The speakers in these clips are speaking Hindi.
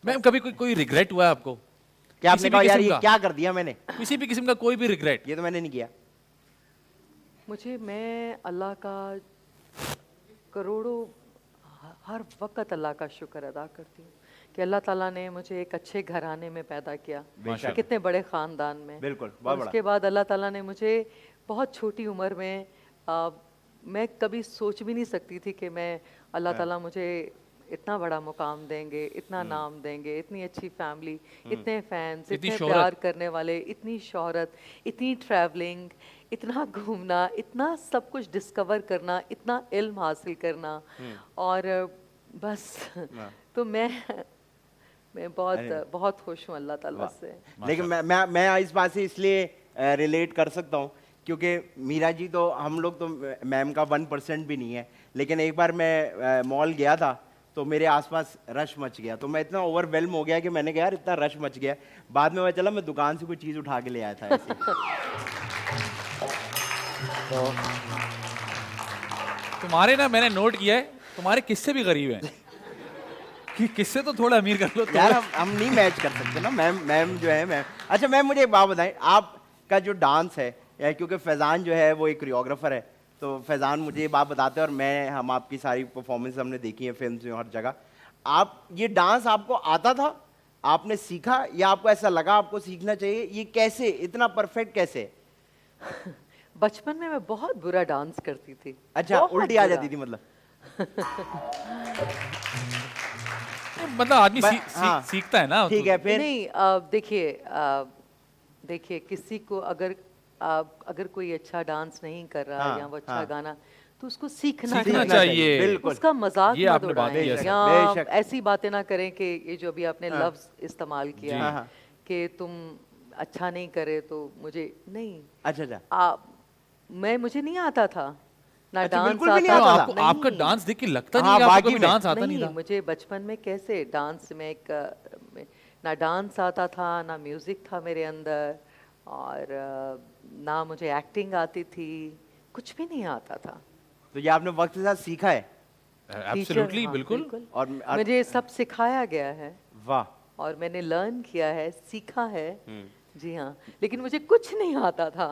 मैम कभी कोई रिग्रेट हुआ है आपको? क्या आपने किसी कहा भी यार किस्म ये का? क्या कर दिया मैंने? किसी भी किस्म का कोई भी रिग्रेट? ये तो मैंने नहीं किया। मैं अल्लाह का करोड़ों हर वक्त अल्लाह का शुक्र अदा करती हूँ कि अल्लाह ताला ने मुझे एक अच्छे घराने में पैदा किया, बेशक। कितने बड़े ख़ानदान में। बिल्कुल, और बहुत बड़ा। उसके बाद अल्लाह ताला ने मुझे बहुत छोटी उम्र में मैं कभी सोच भी नहीं सकती थी कि मैं अल्लाह ताला मुझे इतना बड़ा मुकाम देंगे, इतना नाम देंगे, इतनी अच्छी फैमिली, इतने फैंस, इतनी इतने शोहरत। प्यार करने वाले, इतनी शोहरत, इतनी ट्रैवलिंग, इतना घूमना, इतना सब कुछ डिस्कवर करना, इतना इल्म हासिल करना। और बस तो मैं बहुत बहुत खुश हूँ अल्लाह ताला से। लेकिन मैं इस बात से इसलिए रिलेट कर सकता हूँ क्योंकि मीरा जी तो हम लोग तो मैम का 1% भी नहीं है। लेकिन एक बार मैं मॉल गया था तो मेरे आसपास रश मच गया, तो मैं इतना ओवरवेल्म हो गया कि मैंने कहा यार इतना रश मच गया। बाद में पता चला मैं दुकान से कोई चीज़ उठा के ले आया था ऐसे। तुम्हारे ना मैंने नोट किया है, तुम्हारे किस्से भी गरीब हैं कि किस्से तो थोड़ा अमीर कर लो यार हम नहीं मैच कर सकते ना। मैम जो है मैम। अच्छा मैम मुझे एक बात बताएं, आपका जो डांस है क्योंकि फैज़ान जो है वो एक कोरियोग्राफर है, तो फैज़ान मुझे ये बात बताते हैं और हम आपकी सारी परफॉर्मेंस हमने देखी है फिल्म में हर जगह। आप ये डांस आपको आता था, आपने सीखा या आपको ऐसा लगा आपको सीखना चाहिए? ये कैसे इतना परफेक्ट कैसे? बचपन में मैं बहुत बुरा डांस करती थी। अच्छा बहुत उल्टी आ बुरा। जाती थी मतलब? मतलब आदमी हाँ। सीखता है ना। ठीक है फिर। नहीं देखिए किसी को अगर कोई अच्छा डांस नहीं कर रहा हाँ, या वो अच्छा हाँ। गाना तो उसको सीखना सीखना चाहिए। चाहिए। बिल्कुल। उसका मजाक ये मत आपने बात की उड़ाएं है, या बेशक। ऐसी बातें ना करें कि ये जो अभी आपने हाँ। लफ्ज इस्तेमाल किया हाँ, हाँ। कि तुम अच्छा नहीं करे तो मुझे नहीं। अच्छा मुझे नहीं आता था ना अच्छा, डांस बिल्कुल भी नहीं आता आता था। था? आपका डांस देख के लगता नहीं हाँ, है कि आपको बाकी कभी में। डांस आता नहीं था। मुझे बचपन में कैसे डांस में ना डांस आता था ना म्यूजिक था मेरे अंदर और ना मुझे एक्टिंग आती थी, कुछ भी नहीं आता था। तो ये आपने वक्त के साथ सीखा है? एब्सोल्युटली, हाँ, बिल्कुल। और मुझे सब सिखाया गया है वाह। और मैंने लर्न किया है, सीखा है। जी हाँ, लेकिन मुझे कुछ नहीं आता था।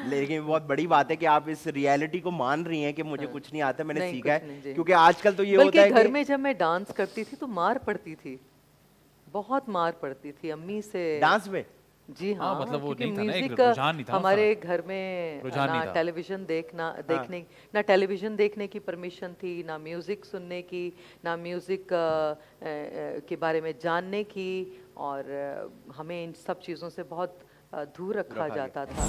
लेकिन बहुत बड़ी बात है कि आप इस रियलिटी को मान रही हैं कि मुझे कुछ नहीं आता, मैंने नहीं, सीखा कुछ नहीं, है। जी। क्योंकि आजकल तो ये होता बल्कि है घर कि में जब मैं डांस करती थी तो मार पड़ती थी, बहुत मार पड़ती थी अम्मी से। डांस में जी हाँ, मतलब वो क्योंकि नहीं था ना, एक म्यूजिक रुझान नहीं था ना हमारे उसका। घर में रुझान ना नहीं था। टेलीविजन ना टेलीविजन देखने की परमिशन थी, ना म्यूजिक सुनने की, ना म्यूजिक के बारे में जानने की। और हमें इन सब चीज़ों से बहुत दूर रखा रखा गया। जाता था।